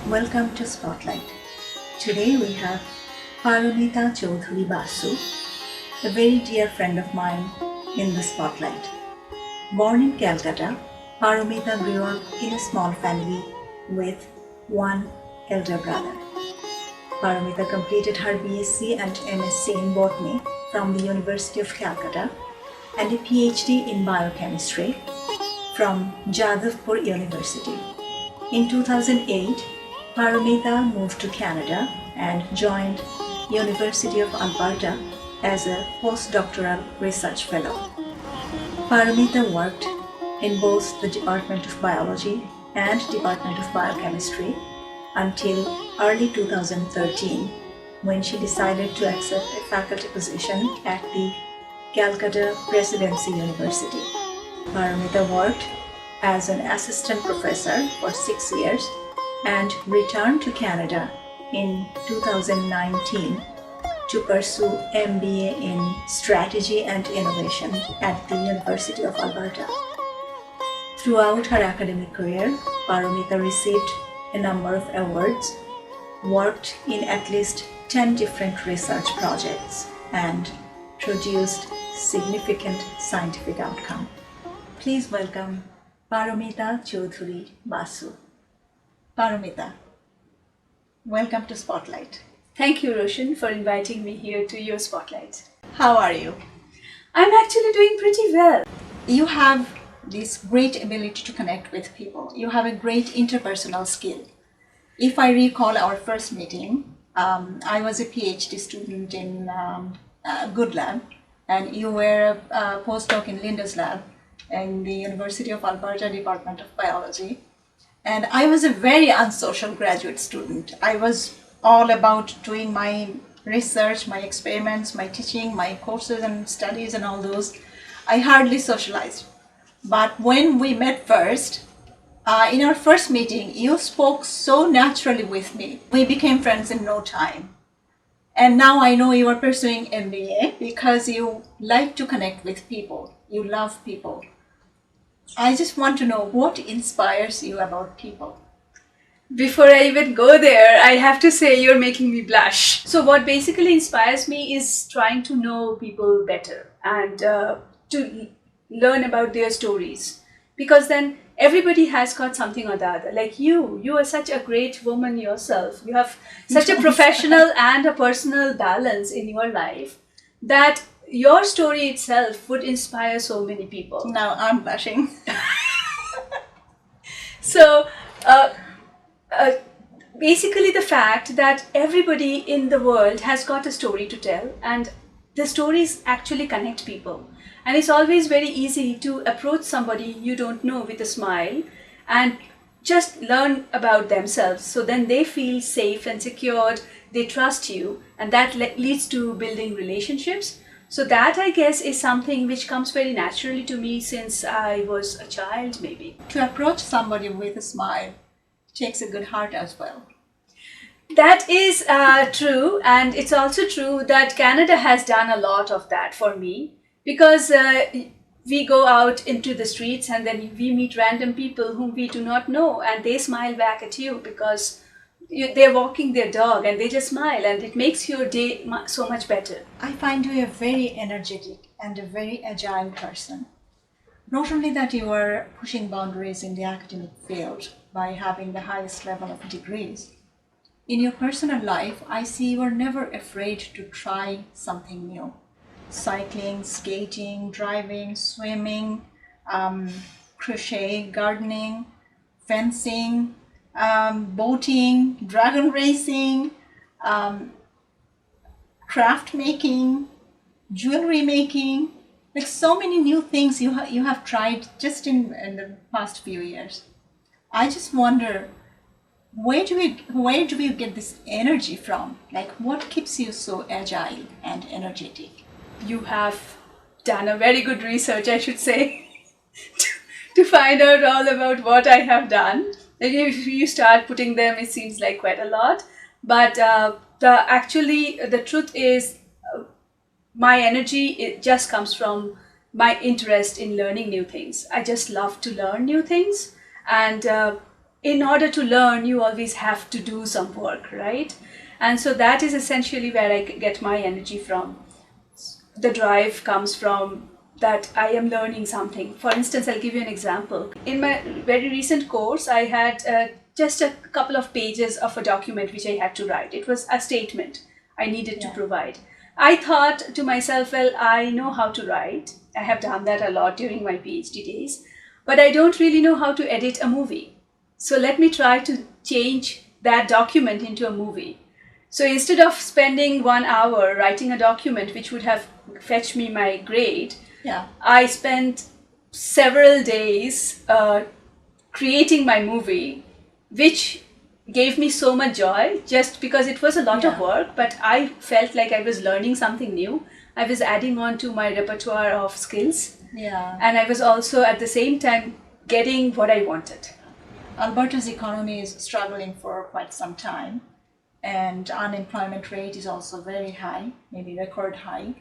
Welcome to Spotlight. Today we have Paramita Chaudhuri Basu, a very dear friend of mine in the spotlight. Born in Calcutta, Paramita grew up in a small family with one elder brother. Paramita completed her BSc and MSc in botany from the University of Calcutta and a PhD in biochemistry from Jadavpur University. In 2008, Paramita moved to Canada and joined University of Alberta as a postdoctoral research fellow. Paramita worked in both the Department of Biology and Department of Biochemistry until early 2013 when she decided to accept a faculty position at the Calcutta Presidency University. Paramita worked as an assistant professor for 6 years and returned to Canada in 2019 to pursue MBA in Strategy and Innovation at the University of Alberta. Throughout her academic career, Paramita received a number of awards, worked in at least 10 different research projects, and produced significant scientific outcome. Please welcome Paramita Chaudhuri Basu. Paramita, welcome to Spotlight. Thank you, Roshan, for inviting me here to your spotlight. How are you? I'm actually doing pretty well. You have this great ability to connect with people. You have a great interpersonal skill. If I recall our first meeting, I was a PhD student in Good Lab, and you were a postdoc in Linda's lab in the University of Alberta Department of Biology. And I was a very unsocial graduate student. I was all about doing my research, my experiments, my teaching, my courses and studies and all those. I hardly socialized. But when we met first, in our first meeting, you spoke so naturally with me. We became friends in no time. And now I know you are pursuing MBA because you like to connect with people. You love people. I just want to know what inspires you about people. Before I even go there, I have to say you're making me blush. So what basically inspires me is trying to know people better and to learn about their stories. Because then everybody has got something or the other. Like you are such a great woman yourself. You have such a professional and a personal balance in your life that your story itself would inspire so many people. Now I'm blushing. So, basically the fact that everybody in the world has got a story to tell, and the stories actually connect people. And it's always very easy to approach somebody you don't know with a smile and just learn about themselves. So then they feel safe and secured, they trust you, and that leads to building relationships. So that, I guess, is something which comes very naturally to me since I was a child, maybe. To approach somebody with a smile takes a good heart as well. That is true, and it's also true that Canada has done a lot of that for me because we go out into the streets and then we meet random people whom we do not know, and they smile back at you because they're walking their dog and they just smile, and it makes your day so much better. I find you a very energetic and a very agile person. Not only that you are pushing boundaries in the academic field by having the highest level of degrees, in your personal life, I see you are never afraid to try something new. Cycling, skating, driving, swimming, crochet, gardening, fencing, boating, dragon racing, craft making, jewelry making, like so many new things you have tried just in the past few years. I just wonder, where do you get this energy from? Like, what keeps you so agile and energetic? You have done a very good research, I should say, to find out all about what I have done. If you start putting them, it seems like quite a lot. But the truth is, my energy, it just comes from my interest in learning new things. I just love to learn new things, and in order to learn, you always have to do some work, right? And so that is essentially where I get my energy from. The drive comes from that I am learning something. For instance, I'll give you an example. In my very recent course, I had just a couple of pages of a document which I had to write. It was a statement I needed to provide. I thought to myself, well, I know how to write. I have done that a lot during my PhD days, but I don't really know how to edit a movie. So let me try to change that document into a movie. So instead of spending 1 hour writing a document which would have fetched me my grade, I spent several days creating my movie, which gave me so much joy just because it was a lot of work, but I felt like I was learning something new. I was adding on to my repertoire of skills. And I was also at the same time getting what I wanted. Alberta's economy is struggling for quite some time, and unemployment rate is also very high, maybe record high.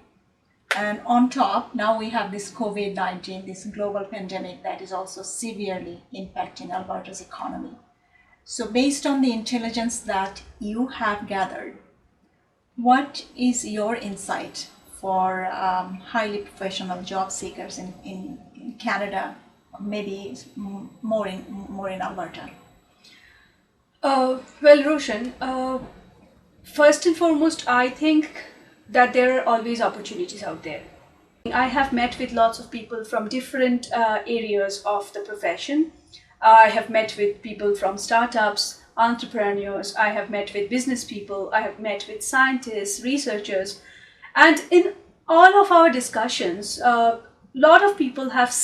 And on top, now we have this COVID-19, this global pandemic that is also severely impacting Alberta's economy. So based on the intelligence that you have gathered, what is your insight for highly professional job seekers in Canada, maybe more in Alberta? Well, Roshan, first and foremost, I think that there are always opportunities out there. I have met with lots of people from different areas of the profession. I have met with people from startups, entrepreneurs, I have met with business people, I have met with scientists, researchers, and in all of our discussions, a lot of people have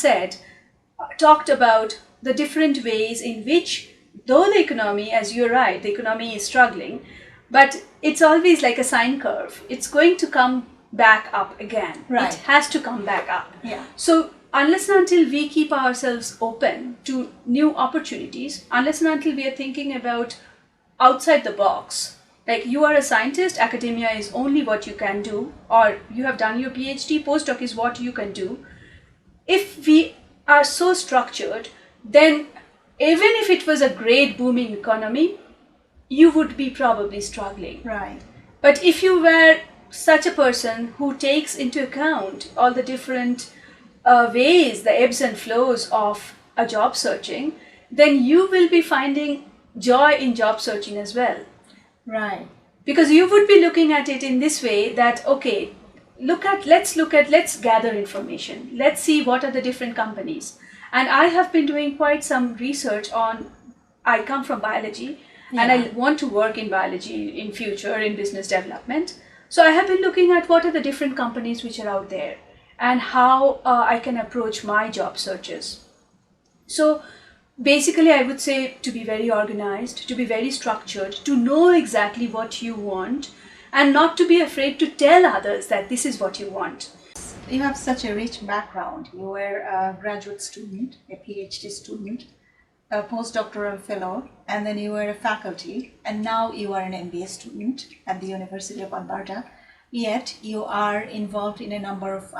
talked about the different ways in which, though the economy, as you're right, the economy is struggling, but it's always like a sine curve. It's going to come back up again. Right. It has to come back up. So unless and until we keep ourselves open to new opportunities, unless and until we are thinking about outside the box, like you are a scientist, academia is only what you can do, or you have done your PhD, postdoc is what you can do. If we are so structured, then even if it was a great booming economy, you would be probably struggling. Right. But if you were such a person who takes into account all the different ways, the ebbs and flows of a job searching, then you will be finding joy in job searching as well. Right. Because you would be looking at it in this way that, okay, let's gather information. Let's see what are the different companies. And I have been doing quite some research on, I come from biology, and I want to work in biology in future in business development. So I have been looking at what are the different companies which are out there and how I can approach my job searches. So basically, I would say to be very organized, to be very structured, to know exactly what you want, and not to be afraid to tell others that this is what you want. You have such a rich background. You were a graduate student, a PhD student, a postdoctoral fellow, and then you were a faculty, and now you are an MBA student at the University of Alberta. Yet you are involved in a number of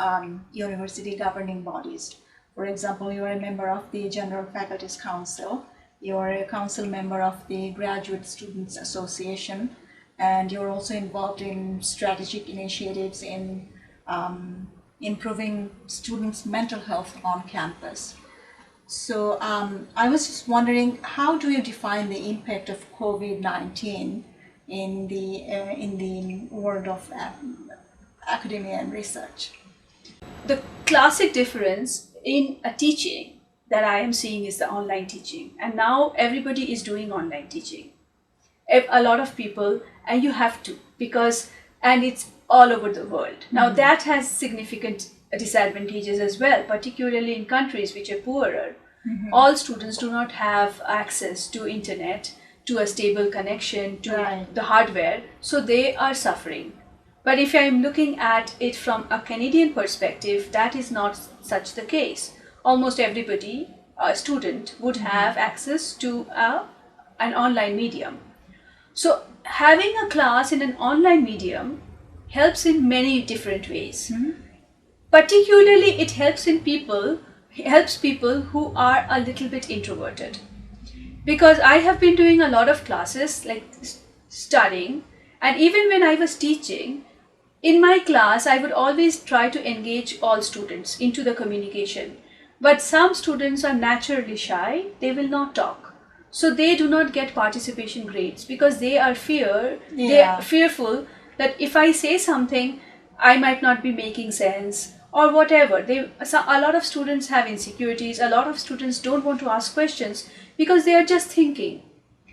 university governing bodies. For example, you are a member of the General Faculties Council, you are a council member of the Graduate Students Association, and you're also involved in strategic initiatives in improving students' mental health on campus. So I was just wondering, how do you define the impact of COVID-19 in the world of academia and research? The classic difference in a teaching that I am seeing is the online teaching. And now everybody is doing online teaching. A lot of people, and you have to, and it's all over the world. Now that has significant disadvantages as well, particularly in countries which are poorer. All students do not have access to internet, to a stable connection, to the hardware, so they are suffering. But if I'm looking at it from a Canadian perspective, that is not such the case. Almost everybody, a student, would have access to an online medium. So having a class in an online medium helps in many different ways. Particularly, it helps people who are a little bit introverted. because I have been doing a lot of classes, like studying, and even when I was teaching, in my class, I would always try to engage all students into the communication. But some students are naturally shy, they will not talk. So they do not get participation grades because they are they're fearful that if I say something, I might not be making sense or whatever. A lot of students have insecurities, a lot of students don't want to ask questions because they are just thinking.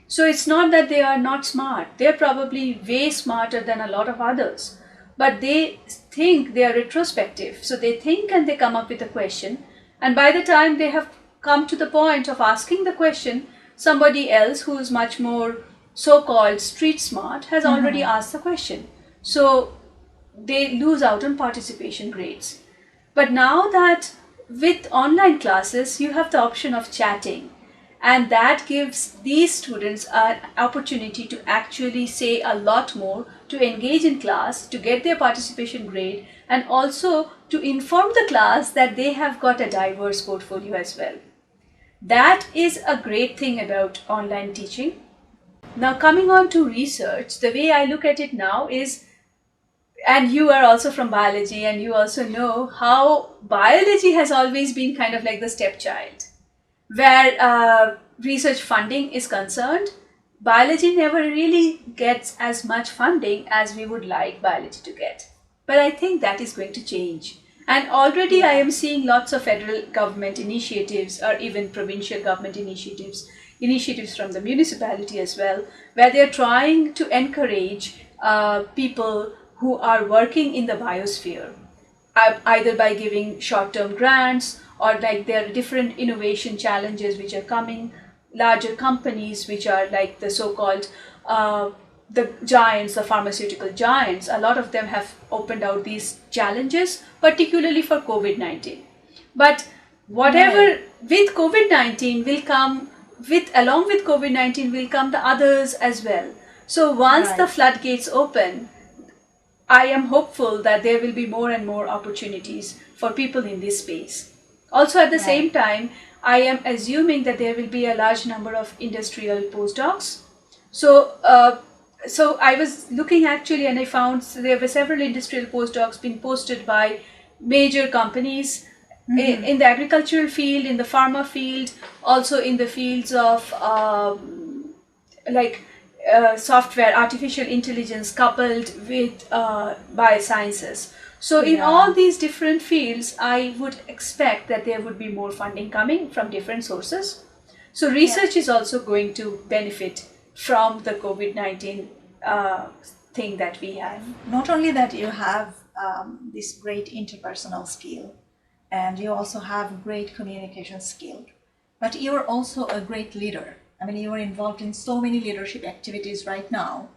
So it's not that they are not smart, they're probably way smarter than a lot of others, but they think they are retrospective. So they think and they come up with a question, and by the time they have come to the point of asking the question, somebody else who is much more so-called street smart has already asked the question. So they lose out on participation grades. But now that with online classes, you have the option of chatting, and that gives these students an opportunity to actually say a lot more, to engage in class, to get their participation grade, and also to inform the class that they have got a diverse portfolio as well. That is a great thing about online teaching. Now, coming on to research, the way I look at it now is, and you are also from biology and you also know how biology has always been kind of like the stepchild. Where research funding is concerned, biology never really gets as much funding as we would like biology to get. But I think that is going to change. And already I am seeing lots of federal government initiatives or even provincial government initiatives from the municipality as well, where they are trying to encourage people who are working in the biosphere, either by giving short-term grants, or like there are different innovation challenges which are coming, larger companies which are like the so-called the giants, the pharmaceutical giants. A lot of them have opened out these challenges, particularly for COVID-19. But whatever with COVID-19 will come, along with COVID-19 will come the others as well. So once the floodgates open, I am hopeful that there will be more and more opportunities for people in this space. Also, at the same time, I am assuming that there will be a large number of industrial postdocs. So I was looking actually, and I found there were several industrial postdocs being posted by major companies in the agricultural field, in the pharma field, also in the fields of software, artificial intelligence coupled with biosciences. So in all these different fields, I would expect that there would be more funding coming from different sources. So research is also going to benefit from the COVID-19 thing that we have. Not only that, you have this great interpersonal skill, and you also have great communication skill, but you're also a great leader. I mean, you are involved in so many leadership activities right now.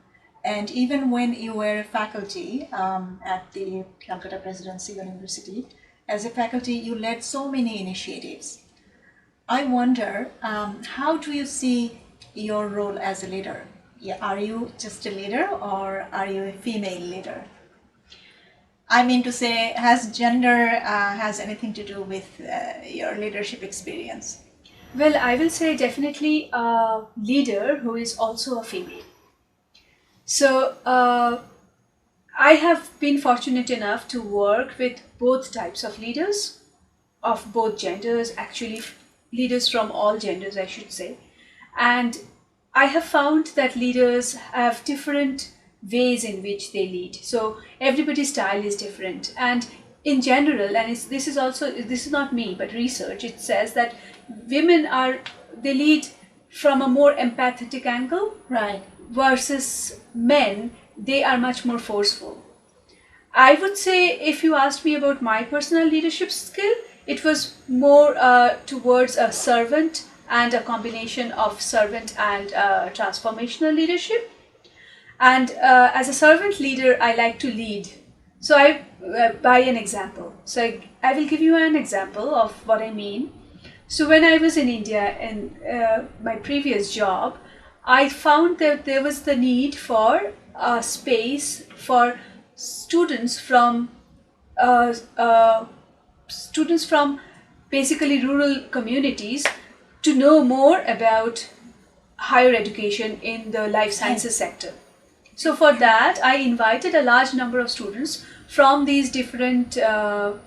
And even when you were a faculty at the Calcutta Presidency University, as a faculty, you led so many initiatives. I wonder, how do you see your role as a leader? Are you just a leader, or are you a female leader? I mean to say, has gender has anything to do with your leadership experience? Well, I will say definitely a leader who is also a female. So I have been fortunate enough to work with both types of leaders, of both genders, actually leaders from all genders, I should say. And I have found that leaders have different ways in which they lead. So everybody's style is different. And in general, and this is not me, but research, it says that women they lead from a more empathetic angle. Right. Versus men, they are much more forceful. I would say, if you asked me about my personal leadership skill, it was more towards a servant and a combination of servant and transformational leadership. And as a servant leader, I like to lead. So by an example. So I will give you an example of what I mean. So when I was in India in my previous job, I found that there was the need for a space for students from basically rural communities to know more about higher education in the life sciences sector. So for that, I invited a large number of students from these different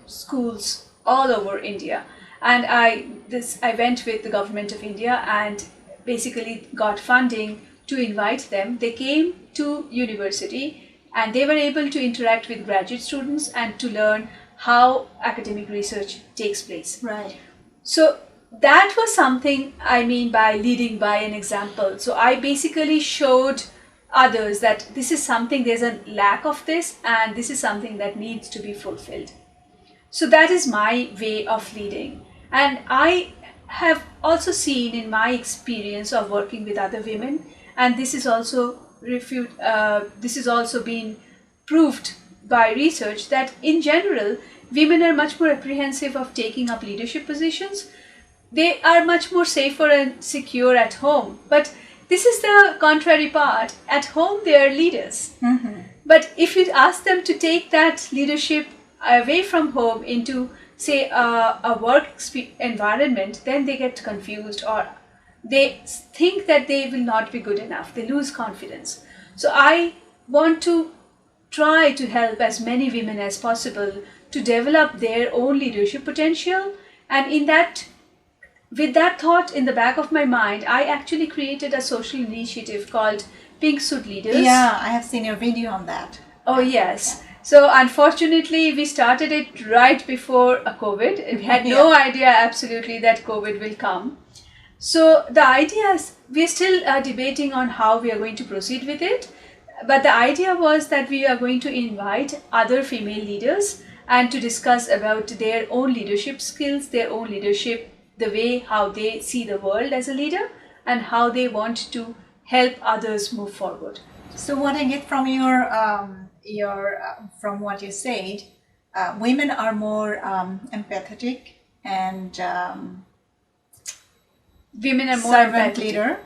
schools all over India. And I went with the government of India and basically got funding to invite them. They came to university and they were able to interact with graduate students and to learn how academic research takes place. Right. So that was something I mean by leading by an example. So I basically showed others that this is something, there's a lack of this, and this is something that needs to be fulfilled. So that is my way of leading. And I have also seen in my experience of working with other women, and this is also been proved by research, that in general, women are much more apprehensive of taking up leadership positions. They are much more safer and secure at home. But this is the contrary part. At home, they are leaders. Mm-hmm. But if you ask them to take that leadership away from home into, say, a work environment, then they get confused or they think that they will not be good enough. They lose confidence. So I want to try to help as many women as possible to develop their own leadership potential. And with that thought in the back of my mind, I actually created a social initiative called Pink Suit Leaders. Yeah, I have seen your video on that. Oh, yes. So unfortunately, we started it right before COVID. We had no idea absolutely that COVID will come. So the idea is, we're still debating on how we are going to proceed with it. But the idea was that we are going to invite other female leaders and to discuss about their own leadership skills, their own leadership, the way how they see the world as a leader and how they want to help others move forward. So what I get from from what you said, women are more empathetic and women are more servant empathetic. leader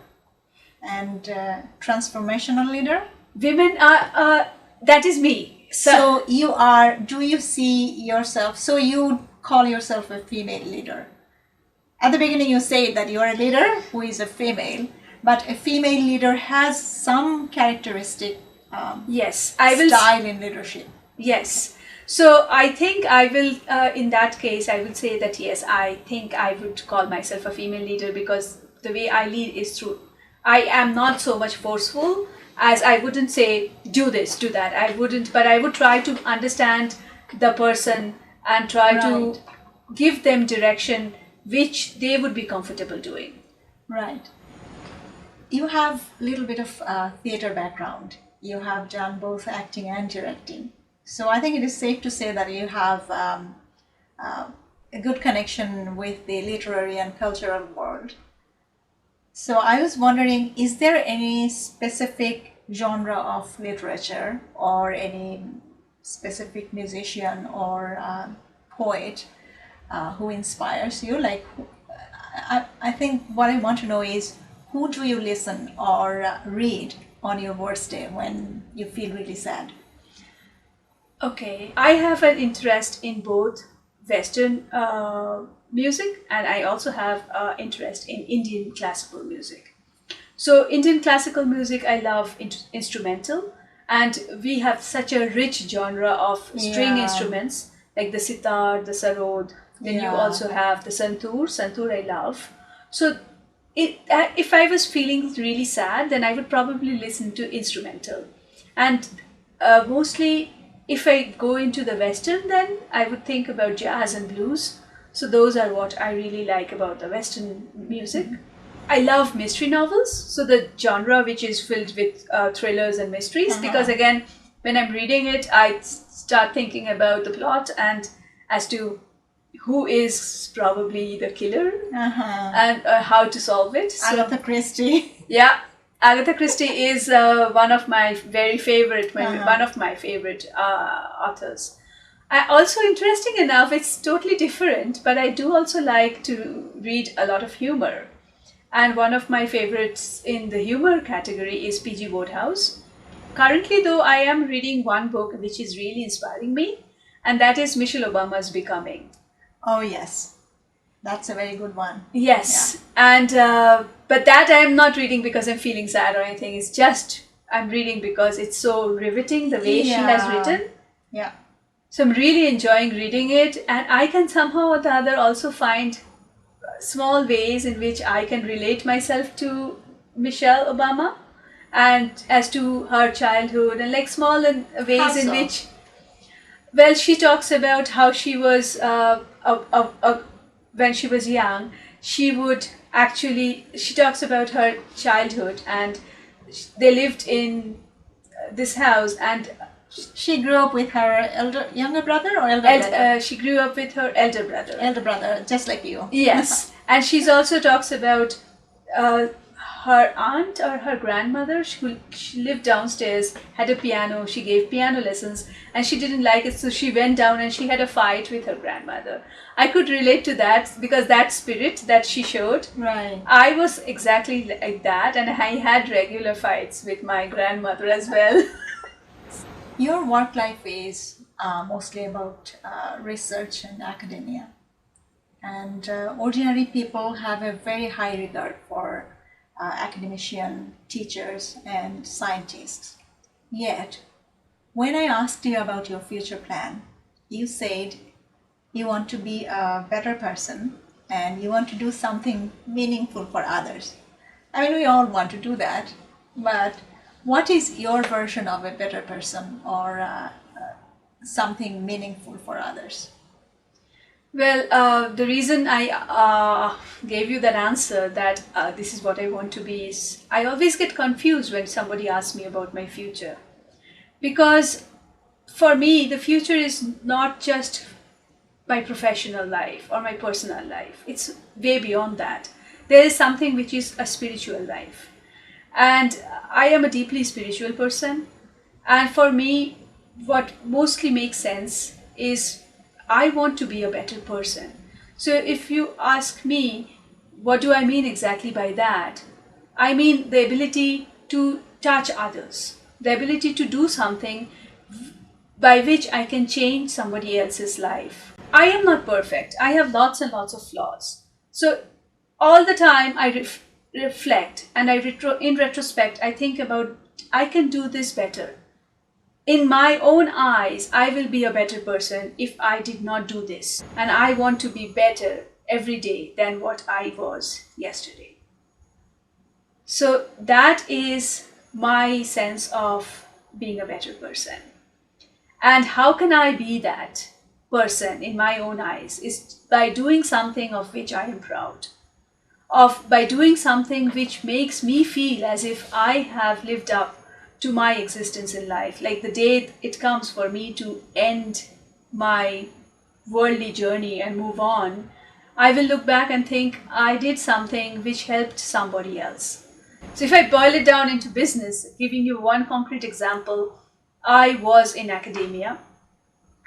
and transformational leader. Women are, that is me. So do you see yourself, so you call yourself a female leader? At the beginning you say that you are a leader who is a female, but a female leader has some characteristic yes, I will style in leadership. Yes. So I think I will, in that case, I will say that yes, I think I would call myself a female leader because the way I lead is through, I am not so much forceful as I wouldn't say, do this, do that. I wouldn't, but I would try to understand the person and try to give them direction which they would be comfortable doing. Right. You have a little bit of theater background. You have done both acting and directing. So I think it is safe to say that you have a good connection with the literary and cultural world. So I was wondering, is there any specific genre of literature or any specific musician or poet who inspires you? Like, I think what I want to know is, who do you listen or read on your worst day when you feel really sad? Okay, I have an interest in both Western music and I also have interest in Indian classical music. So Indian classical music, I love instrumental, and we have such a rich genre of string instruments like the sitar, the sarod. Then you also have the santoor. Santoor I love. So if I was feeling really sad, then I would probably listen to instrumental. And mostly if I go into the Western, then I would think about jazz and blues. So those are what I really like about the Western music. I love mystery novels, so the genre which is filled with thrillers and mysteries, because again, when I'm reading it, I start thinking about the plot and as to who is probably the killer and how to solve it. So, Agatha Christie. Yeah, Agatha Christie is one of my very favorite, one of my favorite authors. Also, interesting enough, it's totally different, but I do also like to read a lot of humor. And one of my favorites in the humor category is P.G. Wodehouse. Currently, though, I am reading one book which is really inspiring me, and that is Michelle Obama's Becoming. Oh, yes. That's a very good one. Yes. And But that I am not reading because I'm feeling sad or anything. It's just I'm reading because it's so riveting the way she has written. Yeah. So I'm really enjoying reading it, and I can somehow or the other also find small ways in which I can relate myself to Michelle Obama and as to her childhood, and like small ways How in so? which, well, she talks about how she was when she was young. She talks about her childhood, and they lived in this house, and She grew up with her younger brother or elder brother? she grew up with her elder brother. Elder brother, just like you. Yes, and she's also talks about her aunt or her grandmother. She lived downstairs, had a piano. She gave piano lessons, and she didn't like it, so she went down and she had a fight with her grandmother. I could relate to that because that spirit that she showed. Right. I was exactly like that, and I had regular fights with my grandmother as well. Your work life is mostly about research and academia. And ordinary people have a very high regard for academician, teachers, and scientists. Yet, when I asked you about your future plan, you said you want to be a better person and you want to do something meaningful for others. I mean, we all want to do that, but what is your version of a better person or something meaningful for others? Well, the reason I gave you that answer that this is what I want to be is I always get confused when somebody asks me about my future. Because for me, the future is not just my professional life or my personal life. It's way beyond that. There is something which is a spiritual life. And I am a deeply spiritual person. And for me, what mostly makes sense is I want to be a better person. So if you ask me, what do I mean exactly by that? I mean the ability to touch others, the ability to do something by which I can change somebody else's life. I am not perfect. I have lots and lots of flaws. So all the time I reflect and in retrospect, I think about I can do this better. In my own eyes, I will be a better person if I did not do this. And I want to be better every day than what I was yesterday. So that is my sense of being a better person. And how can I be that person in my own eyes is by doing something of which I am proud. By doing something which makes me feel as if I have lived up to my existence in life. Like the day it comes for me to end my worldly journey and move on, I will look back and think I did something which helped somebody else. So if I boil it down into business, giving you one concrete example, I was in academia.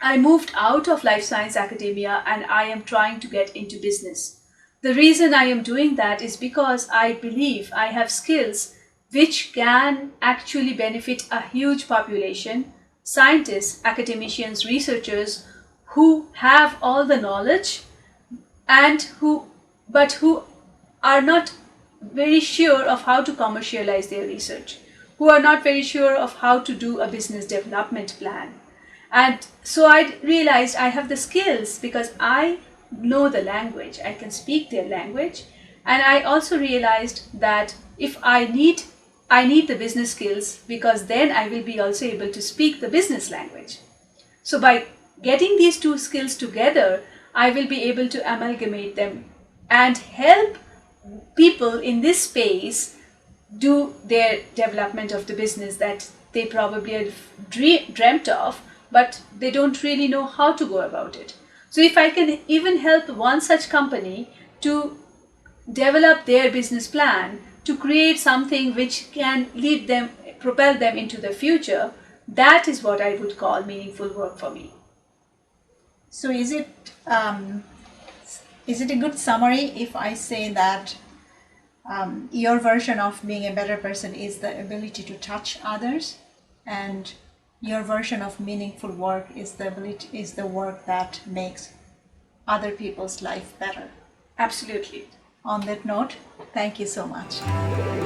I moved out of life science academia and I am trying to get into business. The reason I am doing that is because I believe I have skills which can actually benefit a huge population, scientists, academicians, researchers who have all the knowledge and who are not very sure of how to commercialize their research, who are not very sure of how to do a business development plan. And so I realized I have the skills because I know the language, I can speak their language. And I also realized that if I need the business skills because then I will be also able to speak the business language. So by getting these two skills together, I will be able to amalgamate them and help people in this space do their development of the business that they probably have dreamt of, but they don't really know how to go about it. So if I can even help one such company to develop their business plan, to create something which can propel them into the future, that is what I would call meaningful work for me. So is it a good summary if I say that your version of being a better person is the ability to touch others, and your version of meaningful work is the work that makes other people's life better? Absolutely. On that note, thank you so much.